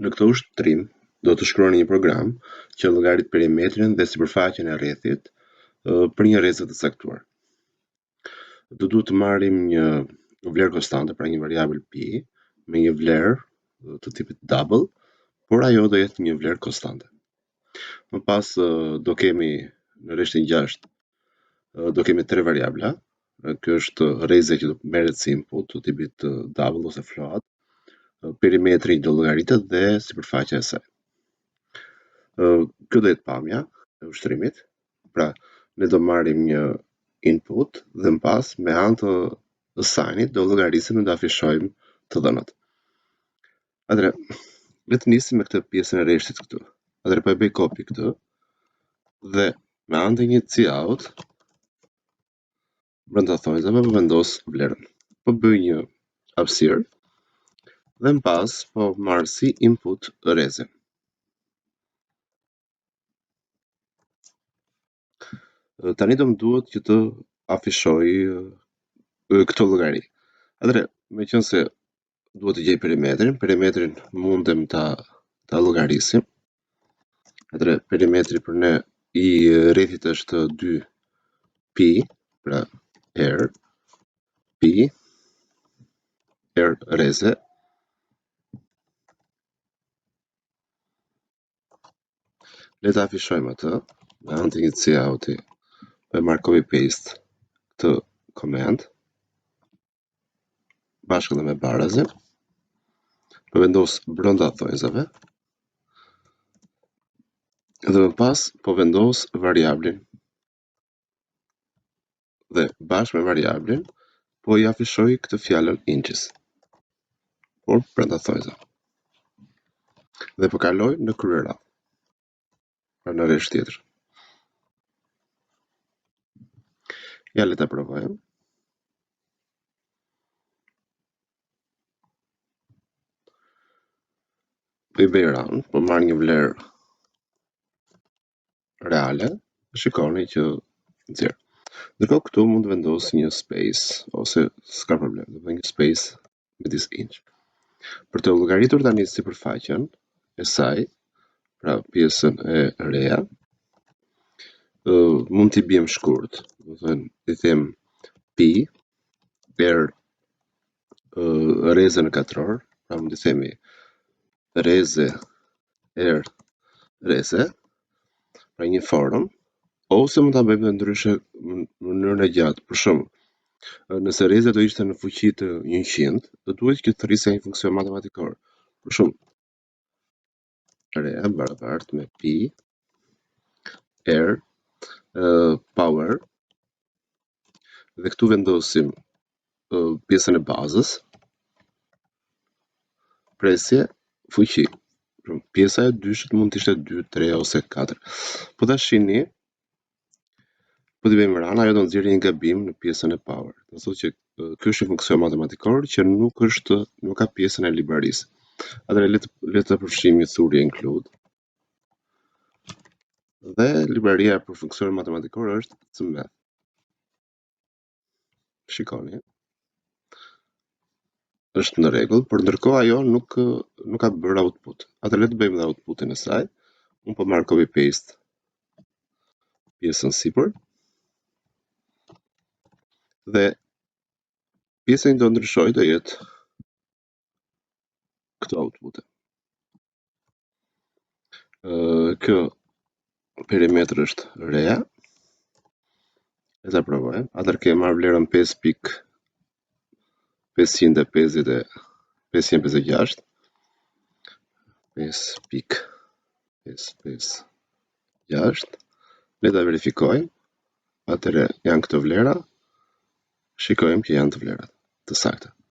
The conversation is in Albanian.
Në këtë ushtrim, do të shkruani një program që llogarit perimetrin dhe sipërfaqen e rrethit për një rrezë të caktuar. Do duhet të marrim një vlerë konstante, pra një variabël pi, me një vlerë të tipit double, por ajo do jetë një vlerë konstante. Më pas do kemi në rreshtin 6 do kemi 3 variabla. Kjo është rreza që do merret si input të tipit double ose float. Perimetri do llogaritet dhe sipërfaqja e saj. Kjo do jetë pamja e ushtrimit. Pra, ne do marrim një input dhe më pas me anë të assignit do llogarisim dhe do afishojmë të dhënat. Atëherë, le të nisim me këtë pjesën e rreshtit këtu. Atëherë po e bëj copy këtë dhe me anë të një cout brenda thonjzave po vendos vlerën. Po bëj një hapësirë dhe më pas po marr si input rrezin. Tani do më duhet që të afishoj këtë llogari. Atëherë, meqense duhet të gjej perimetrin mundem ta llogarisim. Atëherë, perimetri për ne i rrethit është 2 pi, pra r pi r rreze. Le ta afishojmë atë me anë të një couti. Po marr copy paste këtë command bashkë edhe me barazin. Po vendos brenda thonjzave. Dhe më pas po vendos variablin dhe bashkë me variablin po i afishoj këtë fjalën inches, por brenda thonjzave. Dhe po kaloj në kryeradhë, pra në rresht tjetër. Ja le ta provojmë. Po i bëj run, po marr një vlerë reale, shikoni që nxjerr. Ndërkohë këtu mund të vendos një space ose s'ka problem, do bëj një space midis inch. Për të llogaritur tani sipërfaqen e saj, pra pjesën e reja, mund t'i bëjmë shkurt, do thënë i them pi per rreze në katror, pra mund t'i themi rreze r rreze, pra një form, ose mund ta bëjmë ndryshe në mënyrën e gjatë. Për shembull, nëse rreza do ishte në fuqi të 100, do duhet që të rrisja një funksion matematikor. Për shembull, reja barabartë me pi r power dhe këtu vendosim pjesën e bazës, presje, fuqi. Pjesa e dyshit mund të ishte 2, 3 ose 4. Po ta shihni, po t'i bëjmë run, ajo do nxjerrë një gabim në pjesën e power. Do thotë që ky është një funksion matematikor që nuk ka pjesën e librarisë. Atëherë le të përfshijmë një thurje include. Dhe libraria për funksionin matematikor është cm. Shikoni. Është në rregull, por ndërkohë ajo nuk ka bërë output. Atëherë le të bëjmë dhe outputin e saj. Unë po marr copy paste pjesën sipër. Dhe pjesa që do ndryshoj do jetë këtë output. Kjo perimetër është reja. Le ta provojmë. Atëherë kemi marrë vlerën 5.556. 5.556. Le ta verifikojmë. Atëherë janë këto vlera. Shikojmë që janë të vlerat të sakta.